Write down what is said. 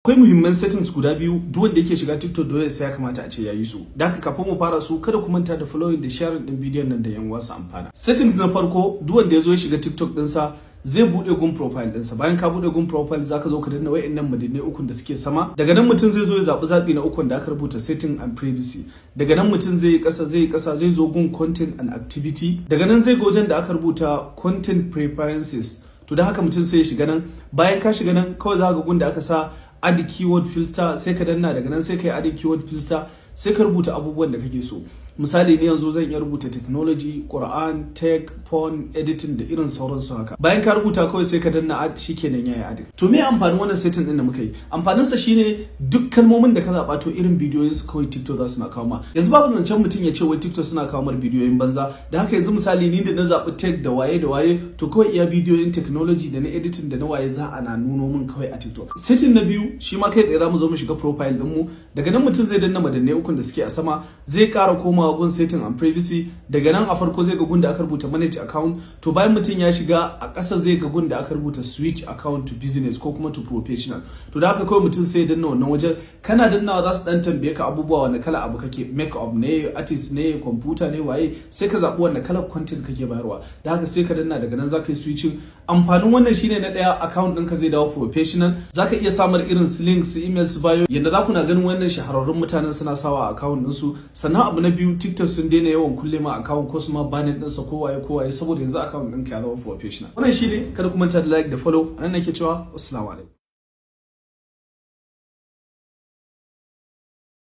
Akwai muhimman settings guda biyu duk wanda yake shiga TikTok dole sai ya kamata a ce yayi su. Da haka kafin mu fara su kada ku manta da following da sharing din bidiyon nan da yan uwa su amfana. Settings na farko duk wanda yazo ya shiga TikTok dinsa zai bude gun profile dinsa. Bayan ka bude gun profile zaka zo ka danna wayannan madinai ukun da suke sama. Daga nan mutum zai zo ya zabi na ukun da aka rubuta setting and privacy. Daga nan mutum zai kasa zai zo gun content and activity. Daga nan zai ga wajen da aka rubuta content preferences. To da haka mutum sai ya shiga nan. Bayan ka shiga nan kawai za ka ga gun da aka sa add keyword filter sai ka danna. Daga nan sai ka yi add keyword filter sai ka rubuta abubuwan da kake so. Misali ne yanzu zan iya rubuta technology, Quran, tech, porn, editing da irin sauransu haka. Bayan ka rubuta kawai sai ka danna add shikenan yayi add. To me amfanin wannan setting din da muka yi? Amfanin sa shine duk kalmomin da ka zaba to irin bidiyoyin su kawai TikTok za su na kawo ma. Yanzu babu zancen mutum ya ce wai TikTok suna kawo mar bidiyoyin banza. Da haka yanzu misali ni da na zabi tech da waye to kawai iya bidiyoyin technology da na editing da na waye za a na nuno min kawai a TikTok. Setting na biyu shi ma kai tsaye za mu zo mu shiga profile din mu. Daga nan mutum zai danna madannai ukun da suke a sama, zai ƙara komawa gun setting and privacy. Daga nan a farko zai ga gun da aka rubuta manage account. To bayan mutum ya shiga a ƙasa zai ga gun da aka rubuta switch account to business ko kuma to professional. To da haka kawai mutum sai ya danna wannan wajen. Kana dannawa za su dan tambaye ka abubuwa wanda kala abu kake, makeup ne, artist ne, computer ne, waye, sai ka zabi wanda kalar content kake bayarwa. Da haka sai ka danna. Daga nan zaka yi switching. Amfanin wannan shine na daya account ɗinka zai dawo professional. Zaka iya samar irin su links, email su bio yanda za ku na ganin wannan shahararrun mutanen suna sawa a account ɗinsu. Sannan abu na biyu TikTok sun daina yawan kulle ma account ko su ma banin ɗinsa ko waye saboda yanzu account ɗinka ya zama professional. Wannan shine kada ku manta da like da follow. Anan nake cewa assalamu alaikum.